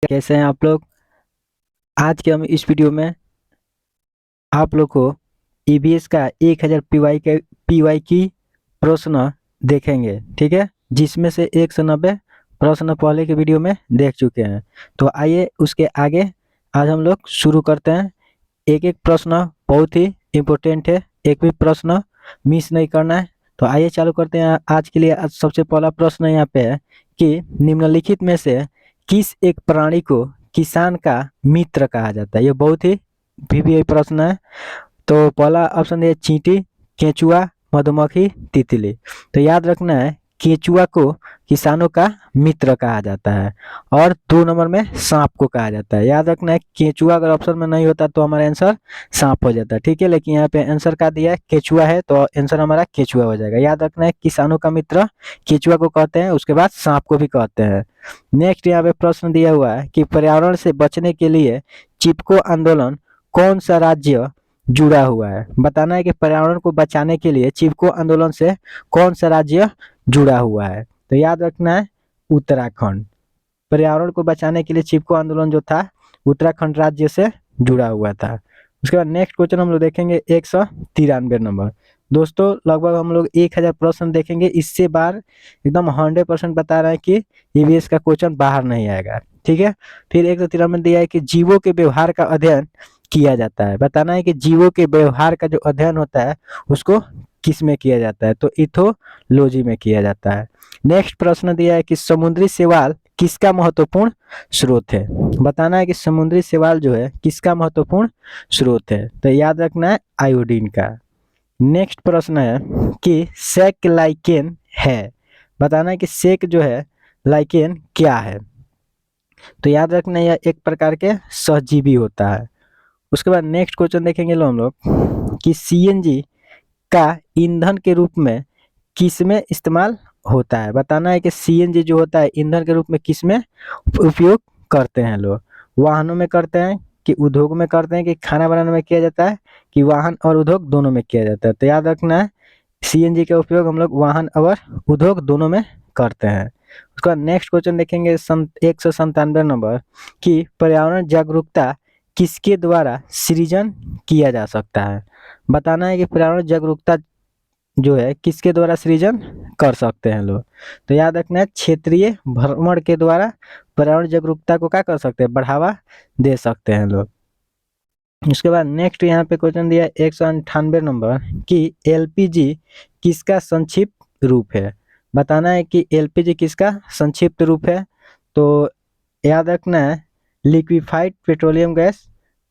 कैसे हैं आप लोग। आज के हम इस वीडियो में आप लोग को ईबीएस का 1000 पीवाई की प्रश्न देखेंगे, ठीक है, जिसमें से 190 प्रश्न पहले के वीडियो में देख चुके हैं। तो आइए उसके आगे आज हम लोग शुरू करते हैं। एक एक प्रश्न बहुत ही इम्पोर्टेंट है, एक भी प्रश्न मिस नहीं करना है। तो आइए चालू करते हैं। आज के लिए आज सबसे पहला प्रश्न यहाँ पे है कि निम्नलिखित में से किस एक प्राणी को किसान का मित्र कहा जाता है। ये बहुत ही वीवीआई प्रश्न है। तो पहला ऑप्शन है चींटी, केंचुआ, मधुमक्खी, तितली। तो याद रखना है केंचुआ को किसानों का मित्र कहा जाता है और 2 नंबर में सांप को कहा जाता है। याद रखना है केंचुआ अगर ऑप्शन में नहीं होता तो हमारा आंसर सांप हो जाता है, ठीक है, लेकिन यहाँ पे आंसर का दिया है केंचुआ है तो आंसर हमारा केंचुआ हो जाएगा। याद रखना है किसानों का मित्र केंचुआ को कहते हैं, उसके बाद सांप को भी कहते हैं। नेक्स्ट यहाँ पे प्रश्न दिया हुआ है कि पर्यावरण से बचने के लिए चिपको आंदोलन कौन सा राज्य जुड़ा हुआ है। बताना है कि पर्यावरण को बचाने के लिए चिपको आंदोलन से कौन सा राज्य जुड़ा हुआ है। तो याद रखना है उत्तराखंड। पर्यावरण को बचाने के लिए चिपको आंदोलन जो था उत्तराखंड राज्य से जुड़ा हुआ था। उसके बाद नेक्स्ट क्वेश्चन हम लोग देखेंगे 193 नंबर। दोस्तों लगभग हम लोग 1000 प्रश्न देखेंगे, इससे बार एकदम 100% बता रहे हैं कि ईवीएस का क्वेश्चन बाहर नहीं आएगा, ठीक है। फिर 193 में दिया है कि जीवों के व्यवहार का अध्ययन किया जाता है। बताना है कि जीवों के व्यवहार का जो अध्ययन होता है उसको किस में किया जाता है। तो इथोलॉजी में किया जाता है। नेक्स्ट प्रश्न दिया है कि समुद्री शैवाल किसका महत्वपूर्ण स्रोत है। बताना है कि समुद्री शैवाल जो है किसका महत्वपूर्ण स्रोत है। तो याद रखना है आयोडीन का। नेक्स्ट प्रश्न है कि सेक लाइकेन है। बताना है कि सेक जो है लाइकेन क्या है। तो याद रखना यह एक प्रकार के सहजीवी होता है। उसके बाद नेक्स्ट क्वेश्चन देखेंगे लो हम लोग कि सीएनजी का ईंधन के रूप में किसमें इस्तेमाल होता है। बताना है कि सीएनजी जो होता है ईंधन के रूप में किसमें उपयोग करते हैं लोग। वाहनों में करते हैं कि उद्योग में करते हैं कि खाना बनाने में किया जाता है कि वाहन और उद्योग दोनों में किया जाता है। तो याद रखना है सीएनजी का उपयोग हम लोग वाहन और उद्योग दोनों में करते हैं। उसका नेक्स्ट क्वेश्चन देखेंगे 197 नंबर कि पर्यावरण जागरूकता किसके द्वारा सृजन किया जा सकता है। बताना है कि पर्यावरण जागरूकता जो है किसके द्वारा सृजन कर सकते हैं लोग। तो याद रखना है क्षेत्रीय भ्रमण के द्वारा पर्यावरण जागरूकता को क्या कर सकते हैं, बढ़ावा दे सकते हैं लोग। उसके बाद नेक्स्ट यहाँ पे क्वेश्चन दिया 198 नंबर कि एलपीजी किसका संक्षिप्त रूप है। बताना है कि एलपीजी किसका संक्षिप्त रूप है। तो याद रखना है लिक्विफाइड पेट्रोलियम गैस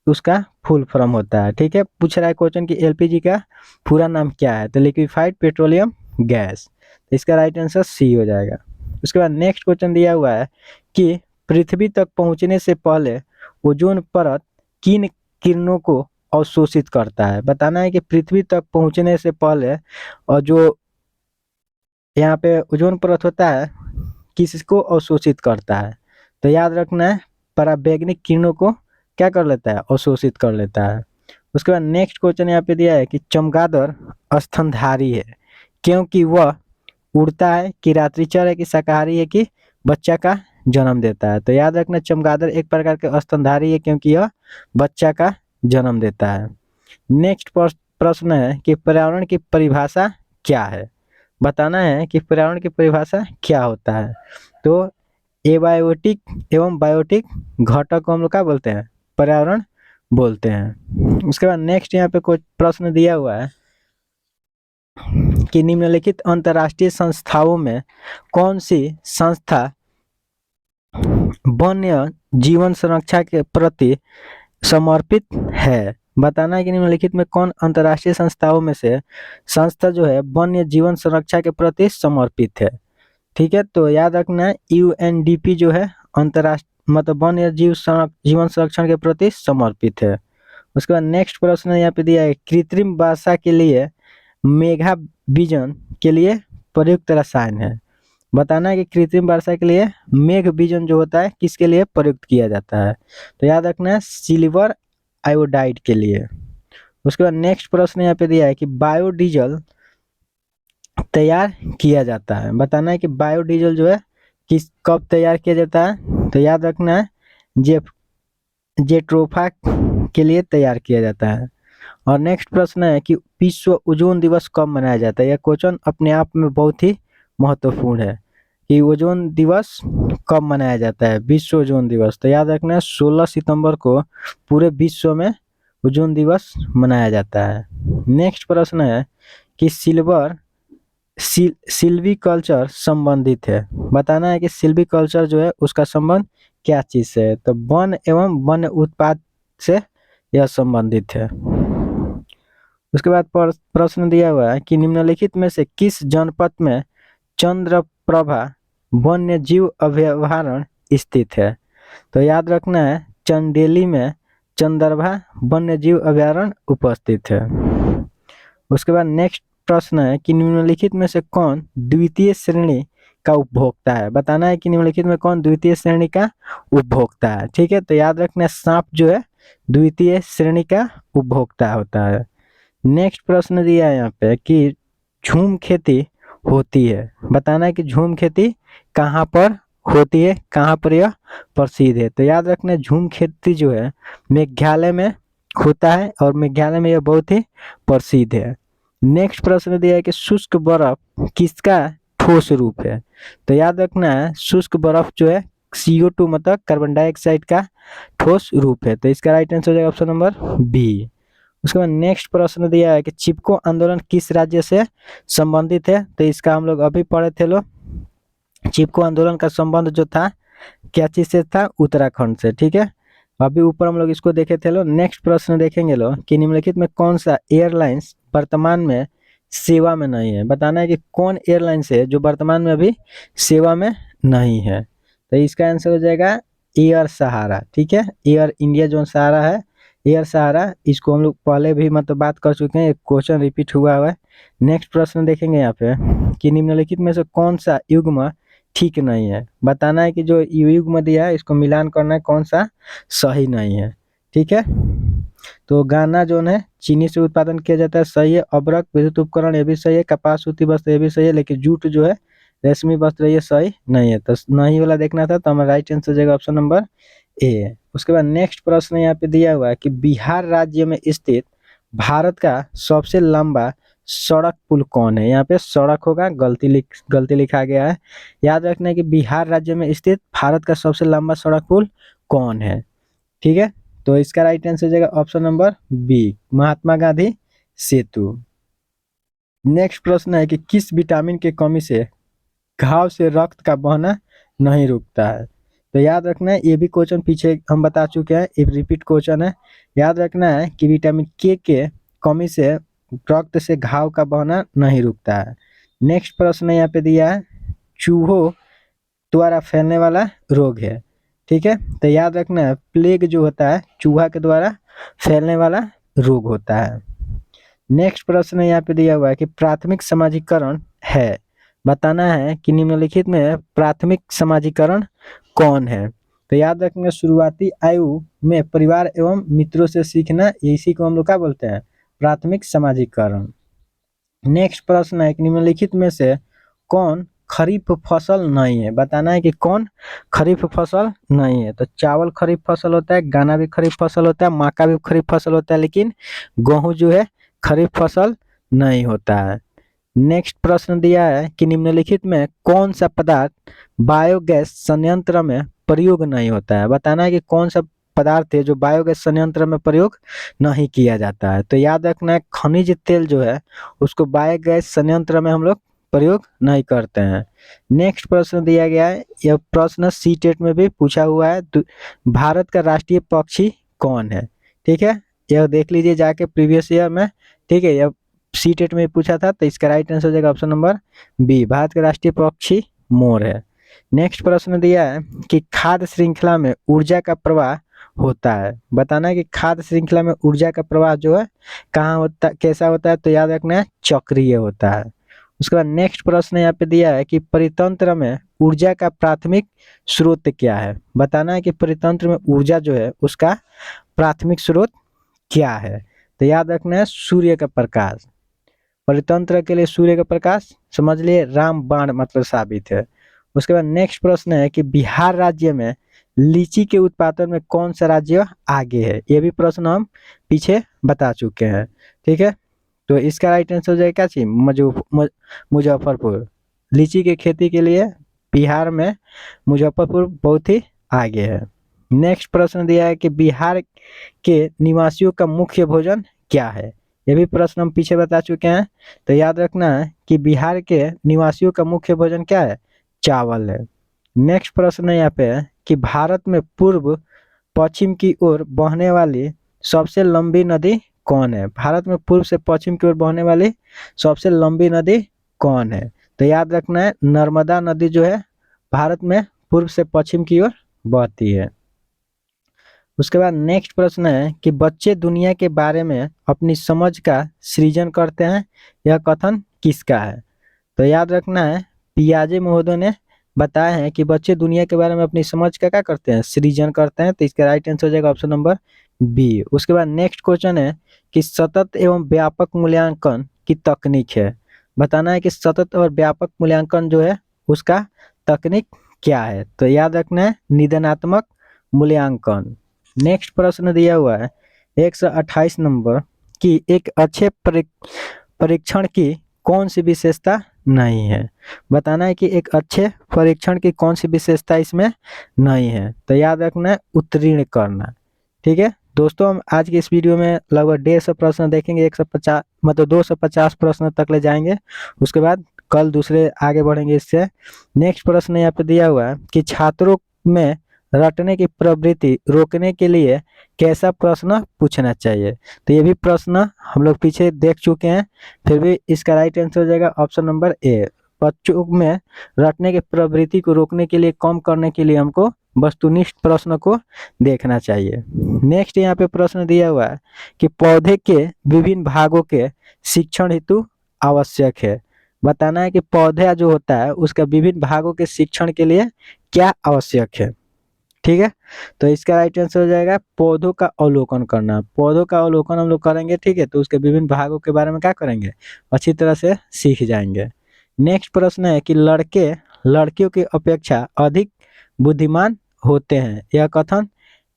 उसका फुल फॉर्म होता है, ठीक है। पूछ रहा है क्वेश्चन कि एलपीजी का पूरा नाम क्या है। तो लिक्विफाइड पेट्रोलियम गैस। तो इसका राइट आंसर सी हो जाएगा। उसके बाद नेक्स्ट क्वेश्चन दिया हुआ है कि पृथ्वी तक पहुंचने से पहले ओजोन परत किन किरणों को अवशोषित करता है। बताना है कि पृथ्वी तक पहुंचने से पहले और जो यहाँ पे ओजोन परत होता है किसको अवशोषित करता है। तो याद रखना है पराबैंगनी किरणों को क्या कर लेता है, अवशोषित कर लेता है। उसके बाद नेक्स्ट क्वेश्चन यहाँ पे दिया है कि चमगादड़ स्तनधारी है क्योंकि वह उड़ता है कि रात्रिचर है कि शाकाहारी है कि बच्चा का जन्म देता है। तो याद रखना चमगादड़ एक प्रकार के स्तनधारी है क्योंकि यह बच्चा का जन्म देता है। नेक्स्ट प्रश्न है कि पर्यावरण की परिभाषा क्या है। बताना है कि पर्यावरण की परिभाषा क्या होता है। तो एबायोटिक एवं बायोटिक घटक को हम लोग क्या बोलते हैं, पर्यावरण बोलते हैं। उसके बाद नेक्स्ट यहाँ पे कुछ प्रश्न दिया हुआ है कि निम्नलिखित अंतर्राष्ट्रीय संस्थाओं में कौन सी संस्था वन्य जीवन संरक्षा के प्रति समर्पित है। बताना है कि निम्नलिखित में कौन अंतर्राष्ट्रीय संस्थाओं में से संस्था जो है वन्य जीवन संरक्षा के प्रति समर्पित है, ठीक है। तो याद रखना है यूएनडीपी जो है अंतर्राष्ट्रीय मतलब वन्य जीवन संरक्षण के प्रति समर्पित है। उसके बाद नेक्स्ट प्रश्न यहाँ पे दिया है कृत्रिम वर्षा के लिए मेघा बीजन के लिए प्रयुक्त रसायन है। बताना है कि कृत्रिम वर्षा के लिए मेघ बीजन जो होता है किसके लिए प्रयुक्त किया जाता है। तो याद रखना है सिल्वर आयोडाइड के लिए। उसके बाद नेक्स्ट प्रश्न यहाँ पे दिया है कि बायोडीजल तैयार किया जाता है। बताना है कि बायोडीजल जो है किस कब तैयार किया जाता है। तो याद रखना है जेट्रोफा के लिए तैयार किया जाता है। और नेक्स्ट प्रश्न है कि विश्व ओजोन दिवस कब मनाया जाता है। यह क्वेश्चन अपने आप में बहुत ही महत्वपूर्ण है कि ओजोन दिवस कब मनाया जाता है। विश्व ओजोन दिवस तो याद रखना है 16 सितंबर को पूरे विश्व में ओजोन दिवस मनाया जाता है। नेक्स्ट प्रश्न है कि सिल्वीकल्चर संबंधित है। बताना है कि सिल्वीकल्चर जो है उसका संबंध क्या चीज से है। तो वन एवं वन्य उत्पाद से यह संबंधित है। उसके बाद प्रश्न दिया हुआ है कि निम्नलिखित में से किस जनपद में चंद्रप्रभा वन्य जीव अभयारण्य स्थित है। तो याद रखना है चंदेली में चंद्रप्रभा वन्य जीव अभयारण्य उपस्थित है। उसके बाद नेक्स्ट प्रश्न है कि निम्नलिखित में से कौन द्वितीय श्रेणी का उपभोक्ता है। बताना है कि निम्नलिखित में कौन द्वितीय श्रेणी का उपभोक्ता है। ठीक है, तो याद रखना सांप जो है द्वितीय श्रेणी का उपभोक्ता होता है। नेक्स्ट प्रश्न दिया है यहाँ पे कि झूम खेती होती है। बताना है कि झूम खेती कहाँ पर होती है, कहाँ पर यह प्रसिद्ध है। तो याद रखना झूम खेती जो है मेघालय में होता है और मेघालय में यह बहुत ही प्रसिद्ध है। नेक्स्ट प्रश्न दिया है कि शुष्क बर्फ किसका ठोस रूप है। तो याद रखना है शुष्क बर्फ जो है CO2 मतलब कार्बन डाइऑक्साइड का ठोस रूप है। तो इसका राइट आंसर हो जाएगा ऑप्शन नंबर बी। उसके बाद नेक्स्ट प्रश्न दिया है कि चिपको आंदोलन किस राज्य से संबंधित है। तो इसका हम लोग अभी पढ़े थे लोग, चिपको आंदोलन का संबंध जो था क्या चीज से था, उत्तराखंड से। ठीक है, अभी ऊपर हम लोग इसको देखे थे लोग। नेक्स्ट प्रश्न देखेंगे लोग कि निम्नलिखित में कौन सा एयरलाइंस वर्तमान में सेवा में नहीं है। बताना है कि कौन एयरलाइंस है जो वर्तमान में अभी सेवा में नहीं है। तो इसका आंसर हो जाएगा एयर सहारा। ठीक है, एयर इंडिया जो सहारा है, एयर सहारा, इसको हम लोग पहले भी मतलब बात कर चुके हैं, एक क्वेश्चन रिपीट हुआ है। नेक्स्ट प्रश्न देखेंगे यहाँ पे कि निम्नलिखित में से कौन सा युग्म ठीक नहीं है। बताना है कि जो युग्म दिया है इसको मिलान करना है कौन सा सही नहीं है। ठीक है, तो गाना जो है चीनी से उत्पादन किया जाता है, सही है। अब्रक विद्युत उपकरण ये भी सही है। कपास सूती वस्त्र ये भी सही है। लेकिन जूट जो है रेशमी वस्त्र ये सही नहीं है। तो नहीं वाला देखना था, तो हमारा राइट आंसर हो जाएगा ऑप्शन नंबर ए। उसके बाद नेक्स्ट प्रश्न यहाँ पे दिया हुआ है कि बिहार राज्य में स्थित भारत का सबसे लंबा सड़क पुल कौन है। यहाँ पे सड़क होगा, गलती लिखा गया है। याद रखना है कि बिहार राज्य में स्थित भारत का सबसे लंबा सड़क पुल कौन है। ठीक है, तो इसका राइट आंसर हो जाएगा option number B, Mahatma Gandhi सेतु। नेक्स्ट प्रश्न है कि किस विटामिन की कमी से घाव से रक्त का बहना नहीं रुकता है। तो याद रखना है ये भी क्वेश्चन पीछे हम बता चुके हैं, एक रिपीट क्वेश्चन है। याद रखना है कि विटामिन के कमी से रक्त से घाव का बहना नहीं रुकता है। नेक्स्ट प्रश्न यहाँ पे दिया है चूहों द्वारा फैलने वाला रोग है। ठीक है, तो याद रखना है प्लेग जो होता है चूहा के द्वारा फैलने वाला रोग होता है। नेक्स्ट प्रश्न यहाँ पे दिया हुआ है कि प्राथमिक समाजीकरण है। बताना है कि निम्नलिखित में प्राथमिक समाजीकरण कौन है। तो याद रखेंगे शुरुआती आयु में परिवार एवं मित्रों से सीखना, इसी को हम लोग क्या बोलते हैं, प्राथमिक समाजीकरण। नेक्स्ट प्रश्न है कि निम्नलिखित में से कौन खरीफ फसल नहीं है। बताना है कि कौन खरीफ फसल नहीं है। तो चावल खरीफ फसल होता है, गन्ना भी खरीफ फसल होता है, मक्का भी खरीफ फसल होता है, लेकिन गेहूं जो है खरीफ फसल नहीं होता है। नेक्स्ट प्रश्न दिया है कि निम्नलिखित में कौन सा पदार्थ बायोगैस संयंत्र में प्रयोग नहीं होता है। बताना है कि कौन सा पदार्थ है जो बायोगैस संयंत्र में प्रयोग नहीं किया जाता है। तो याद रखना है खनिज तेल जो है उसको बायोगैस संयंत्र में हम लोग प्रयोग नहीं करते हैं। नेक्स्ट प्रश्न दिया गया है, यह प्रश्न सीटेट में भी पूछा हुआ है, भारत का राष्ट्रीय पक्षी कौन है। ठीक है, यह देख लीजिए जाके प्रीवियस ईयर में। ठीक है, यह सीटेट में पूछा था, तो इसका राइट आंसर हो जाएगा ऑप्शन नंबर बी, भारत का राष्ट्रीय पक्षी मोर है। नेक्स्ट प्रश्न दिया है कि खाद्य श्रृंखला में ऊर्जा का प्रवाह होता है। बताना है कि खाद्य श्रृंखला में ऊर्जा का प्रवाह जो है कहाँ होता, कैसा होता है। तो याद रखना है चक्रीय होता है। उसके बाद नेक्स्ट प्रश्न यहाँ पे दिया है कि परितंत्र में ऊर्जा का प्राथमिक स्रोत क्या है। बताना है कि परितंत्र में ऊर्जा जो है उसका प्राथमिक स्रोत क्या है। तो याद रखना है सूर्य का प्रकाश। परितंत्र के लिए सूर्य का प्रकाश समझ लिए रामबाण मतलब साबित है। उसके बाद नेक्स्ट प्रश्न है कि बिहार राज्य में लीची के उत्पादन में कौन सा राज्य आगे है? ये भी प्रश्न हम पीछे बता चुके हैं, ठीक है। तो इसका राइट आंसर हो जाएगा क्या चीज? मुजफ्फरपुर। लीची की खेती के लिए बिहार में मुजफ्फरपुर बहुत ही आगे है। नेक्स्ट प्रश्न दिया है कि बिहार के निवासियों का मुख्य भोजन क्या है? ये भी प्रश्न हम पीछे बता चुके हैं, तो याद रखना है कि बिहार के निवासियों का मुख्य भोजन क्या है? चावल है। नेक्स्ट प्रश्न यहाँ पे है कि भारत में पूर्व पश्चिम की ओर बहने वाली सबसे लंबी नदी कौन है? भारत में पूर्व से पश्चिम की ओर बहने वाली सबसे लंबी नदी कौन है? तो याद रखना है नर्मदा नदी जो है भारत में पूर्व से पश्चिम की ओर बहती है। उसके बाद नेक्स्ट प्रश्न है कि बच्चे दुनिया के बारे में अपनी समझ का सृजन करते हैं, यह कथन किसका है? तो याद रखना है पियाजे महोदय ने बताया है कि बच्चे दुनिया के बारे में अपनी समझ का क्या करते हैं? सृजन करते हैं। तो इसका राइट आंसर हो जाएगा ऑप्शन नंबर बी। उसके बाद नेक्स्ट क्वेश्चन है कि सतत एवं व्यापक मूल्यांकन की तकनीक है, बताना है कि सतत और व्यापक मूल्यांकन जो है उसका तकनीक क्या है? तो याद रखना है निदानात्मक मूल्यांकन। नेक्स्ट प्रश्न दिया हुआ है 128 नंबर कि एक अच्छे परीक्षण की कौन सी विशेषता नहीं है? बताना है कि एक अच्छे परीक्षण की कौन सी विशेषता इसमें नहीं है। तो याद रखना है उत्तीर्ण करना, ठीक है। दोस्तों हम आज की इस वीडियो में लगभग 150 प्रश्न देखेंगे, 150 मतलब 250 प्रश्न तक ले जाएंगे। उसके बाद कल दूसरे आगे बढ़ेंगे इससे। नेक्स्ट प्रश्न यहाँ पे दिया हुआ है कि छात्रों में रटने की प्रवृत्ति रोकने के लिए कैसा प्रश्न पूछना चाहिए? तो ये भी प्रश्न हम लोग पीछे देख चुके हैं, फिर भी इसका राइट आंसर हो जाएगा ऑप्शन नंबर ए। बच्चों में रटने की प्रवृत्ति को रोकने के लिए, कम करने के लिए हमको वस्तुनिष्ठ प्रश्न को देखना चाहिए। नेक्स्ट यहाँ पे प्रश्न दिया हुआ है कि पौधे के विभिन्न भागों के शिक्षण हेतु आवश्यक है, बताना है कि पौधा जो होता है उसका विभिन्न भागों के शिक्षण के लिए क्या आवश्यक है, ठीक है। तो इसका राइट आंसर हो जाएगा पौधों का अवलोकन करना। पौधों का अवलोकन हम लोग करेंगे, ठीक है, तो उसके विभिन्न भागों के बारे में क्या करेंगे? अच्छी तरह से सीख जाएंगे। नेक्स्ट प्रश्न है कि लड़के लड़कियों की अपेक्षा अधिक बुद्धिमान होते हैं, यह कथन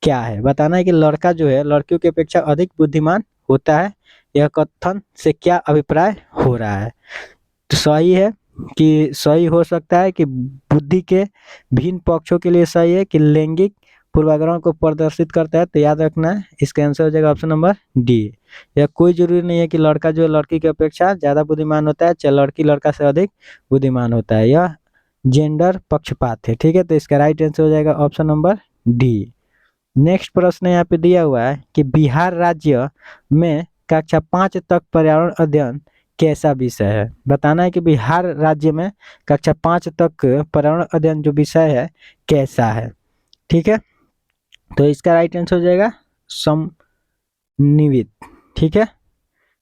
क्या है? बताना है कि लड़का जो है लड़कियों की अपेक्षा अधिक बुद्धिमान होता है, यह कथन से क्या अभिप्राय हो रहा है? तो सही है कि सही हो सकता है कि बुद्धि के भिन्न पक्षों के लिए सही है कि लैंगिक पूर्वाग्रह को प्रदर्शित करता है। तो याद रखना है इसका आंसर हो जाएगा ऑप्शन नंबर डी। यह कोई जरूरी नहीं है कि लड़का जो है लड़की की अपेक्षा ज्यादा बुद्धिमान होता है, चाहे लड़की लड़का से अधिक बुद्धिमान होता है, यह जेंडर पक्षपात है, ठीक है। तो इसका राइट आंसर हो जाएगा ऑप्शन नंबर डी। नेक्स्ट प्रश्न यहाँ पे दिया हुआ है कि बिहार राज्य में कक्षा 5 तक पर्यावरण अध्ययन कैसा विषय है? बताना है कि बिहार राज्य में कक्षा 5 तक पर्यावरण अध्ययन जो विषय है कैसा है, ठीक है। तो इसका राइट आंसर हो जाएगा समन्वित, ठीक है।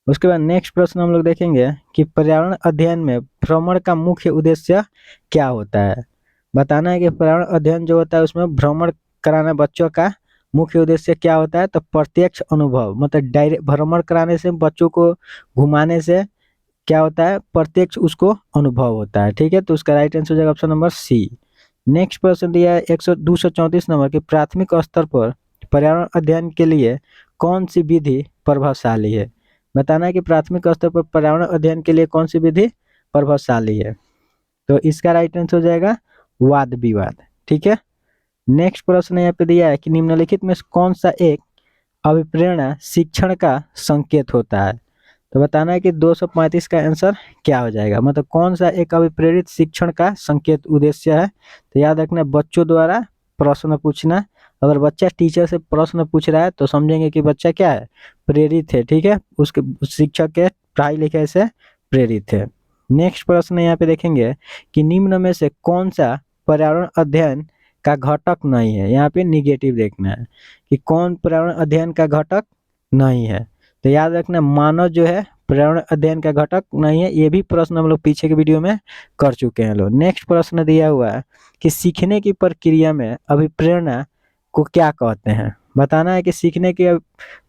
उसके बाद नेक्स्ट प्रश्न हम लोग देखेंगे कि पर्यावरण अध्ययन में भ्रमण का मुख्य उद्देश्य क्या होता है? बताना है कि पर्यावरण अध्ययन जो होता है उसमें भ्रमण कराना बच्चों का मुख्य उद्देश्य क्या होता है? तो प्रत्यक्ष अनुभव, मतलब डायरेक्ट भ्रमण कराने से, बच्चों को घुमाने से क्या होता है? प्रत्यक्ष उसको अनुभव होता है, ठीक है। तो उसका राइट आंसर हो जाएगा ऑप्शन नंबर सी। नेक्स्ट प्रश्न दिया है 234 नंबर के प्राथमिक स्तर पर पर्यावरण अध्ययन के लिए कौन सी विधि प्रभावशाली है? बताना है कि प्राथमिक स्तर पर पर्यावरण अध्ययन के लिए कौन सी विधि प्रभावशाली है? तो इसका राइट आंसर हो जाएगा वाद विवाद, ठीक है। नेक्स्ट प्रश्न यहाँ पे दिया है कि निम्नलिखित में से कौन सा एक अभिप्रेरणा शिक्षण का संकेत होता है? तो बताना है कि 235 का आंसर क्या हो जाएगा, मतलब कौन सा एक अभिप्रेरित शिक्षण का संकेत उद्देश्य है? तो याद रखना बच्चों द्वारा प्रश्न पूछना। अगर बच्चा टीचर से प्रश्न पूछ रहा है तो समझेंगे कि बच्चा क्या है? प्रेरित है, ठीक है, उसके शिक्षक के पढ़ाई लिखाई से प्रेरित है। नेक्स्ट प्रश्न यहाँ पे देखेंगे कि निम्न में से कौन सा पर्यावरण अध्ययन का घटक नहीं है? यहाँ पे निगेटिव देखना है कि कौन पर्यावरण अध्ययन का घटक नहीं है। तो याद रखना मानव जो है पर्यावरण अध्ययन का घटक नहीं है। ये भी प्रश्न हम लोग पीछे के वीडियो में कर चुके हैं लोग। नेक्स्ट प्रश्न दिया हुआ है कि सीखने की प्रक्रिया में अभिप्रेरणा को क्या कहते हैं? बताना है कि सीखने की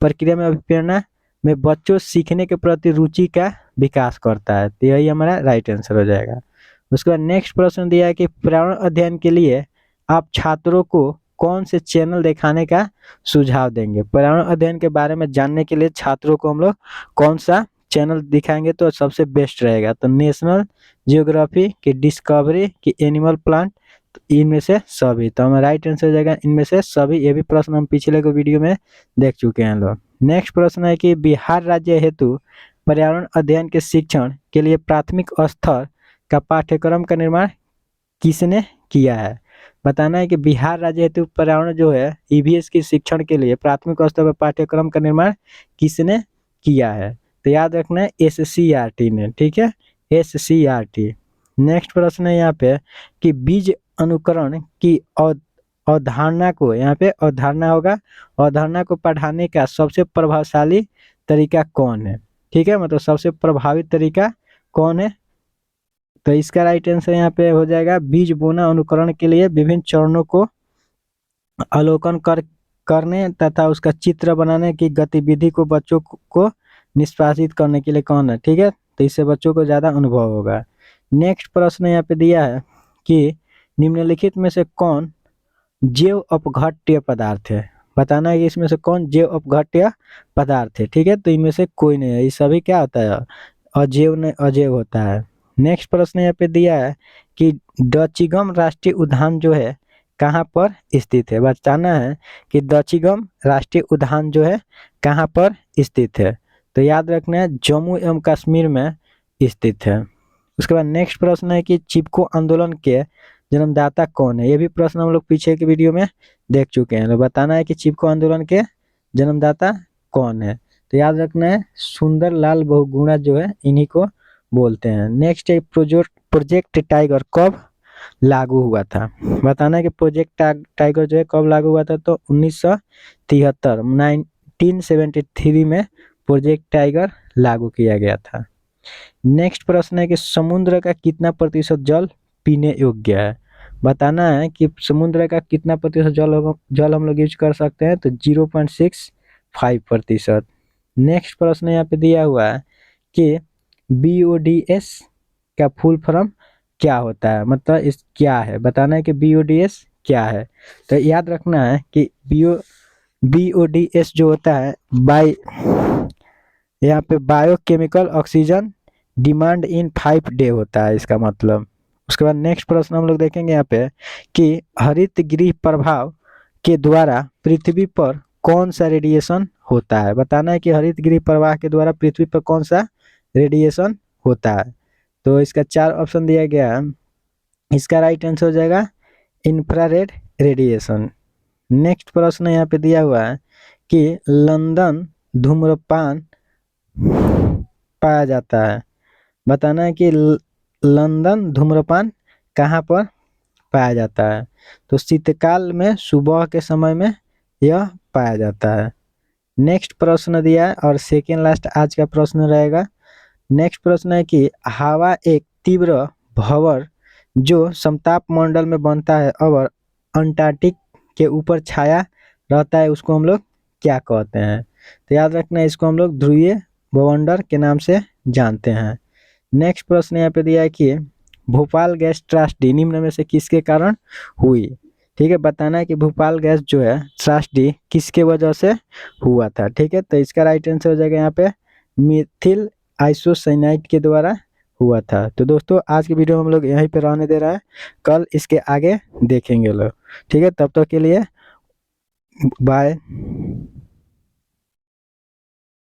प्रक्रिया में अभिप्रेरणा में बच्चों सीखने के प्रति रुचि का विकास करता है। तो यही हमारा राइट आंसर हो जाएगा। उसके बाद नेक्स्ट प्रश्न दिया है कि पर्यावरण अध्ययन के लिए आप छात्रों को कौन से चैनल दिखाने का सुझाव देंगे? पर्यावरण अध्ययन के बारे में जानने के लिए छात्रों को हम लोग कौन सा चैनल दिखाएंगे तो सबसे बेस्ट रहेगा? तो नेशनल जियोग्राफी की, डिस्कवरी की, एनिमल प्लांट, तो इनमें से सभी। तो हमारा राइट आंसर हो जाएगा इनमें से सभी। ये भी प्रश्न हम पिछले को वीडियो में देख चुके हैं लोग। नेक्स्ट प्रश्न है कि बिहार राज्य हेतु पर्यावरण अध्ययन के शिक्षण के लिए प्राथमिक स्तर का पाठ्यक्रम का निर्माण किसने किया है? बताना है कि बिहार राज्य हेतु पर्यावरण जो है ईवीएस की शिक्षण के लिए प्राथमिक स्तर पर पाठ्यक्रम का निर्माण किसने किया है? तो याद रखना है एससीईआरटी ने, ठीक है, एससीईआरटी। नेक्स्ट प्रश्न है यहाँ पे कि बीज अनुकरण की अवधारणा को, यहाँ पे अवधारणा होगा, अवधारणा को पढ़ाने का सबसे प्रभावशाली तरीका कौन है? ठीक है, मतलब सबसे प्रभावी तरीका कौन है? तो इसका राइट आंसर यहाँ पे हो जाएगा बीज बोना अनुकरण के लिए विभिन्न चरणों को अवलोकन करने तथा उसका चित्र बनाने की गतिविधि को बच्चों को निष्पादित करने के लिए कौन है? ठीक है, तो इससे बच्चों को ज़्यादा अनुभव होगा। नेक्स्ट प्रश्न यहाँ पे दिया है कि निम्नलिखित में से कौन जैव अपघट्य पदार्थ है? बताना है कि इसमें से कौन जैव अपघट्य पदार्थ है। ठीक है, तो इनमें से कोई नहीं है, ये सभी क्या होता है? अजैव होता है। नेक्स्ट प्रश्न यहाँ पे दिया है कि दचिगम राष्ट्रीय उद्यान जो है कहाँ पर स्थित है? बताना है कि दचिगम राष्ट्रीय उद्यान जो है कहाँ पर स्थित है? तो याद रखना है जम्मू एवं कश्मीर में स्थित है। उसके बाद नेक्स्ट प्रश्न है कि चिपको आंदोलन के जन्मदाता कौन है? ये भी प्रश्न हम लोग पीछे के वीडियो में देख चुके हैं। तो बताना है कि चिपको आंदोलन के जन्मदाता कौन है? तो याद रखना है सुंदर लाल बहुगुणा जो है इन्हीं को बोलते हैं। नेक्स्ट है प्रोजेक्ट टाइगर कब लागू हुआ था? बताना है कि प्रोजेक्ट टाइगर जो है कब लागू हुआ था? तो 1973 1973 में प्रोजेक्ट टाइगर लागू किया गया था। नेक्स्ट प्रश्न है कि समुद्र का कितना प्रतिशत जल पीने योग्य है? बताना है कि समुद्र का कितना प्रतिशत जल हम लोग यूज कर सकते हैं? तो 0.65%। नेक्स्ट प्रश्न यहाँ पे दिया हुआ है कि BODS का फुल फॉर्म क्या होता है? मतलब इस क्या है? बताना है कि BODS क्या है। तो याद रखना है कि BODS जो होता है यहाँ पे biochemical oxygen demand in 5 day होता है इसका मतलब। उसके बाद नेक्स्ट प्रश्न हम लोग देखेंगे यहाँ पे कि हरित गृह प्रभाव के द्वारा पृथ्वी पर कौन सा रेडिएशन होता है? बताना है कि हरित गृह प्रवाह के द्वारा पृथ्वी पर कौन सा रेडिएशन होता है? तो इसका 4 ऑप्शन दिया गया है। इसका राइट आंसर हो जाएगा इंफ्रारेड रेडिएशन। नेक्स्ट प्रश्न यहाँ पे दिया हुआ है कि लंदन धूम्रपान पाया जाता है। बताना है कि लंदन धूम्रपान कहाँ पर पाया जाता है? तो शीतकाल में सुबह के समय में यह पाया जाता है। नेक्स्ट प्रश्न दिया है और सेकेंड लास्ट आज का प्रश्न रहेगा। नेक्स्ट प्रश्न है कि हवा एक तीव्र भंवर जो समताप मंडल में बनता है और अंटार्कटिक के ऊपर छाया रहता है, उसको हम लोग क्या कहते हैं? तो याद रखना है इसको हम लोग ध्रुवीय भवंडर के नाम से जानते हैं। नेक्स्ट प्रश्न यहाँ पे दिया है कि भोपाल गैस त्रासदी निम्न में से किसके कारण हुई? ठीक है, बताना है कि भोपाल गैस जो है त्रासदी किसके वजह से हुआ था? ठीक है, तो इसका राइट आंसर हो जाएगा यहाँ पे मिथिल आइसोसाइनाइड के द्वारा हुआ था। तो दोस्तों आज की वीडियो हम लोग यहीं पे रहने दे रहा है, कल इसके आगे देखेंगे लोग। ठीक है, तब तक के लिए बाय।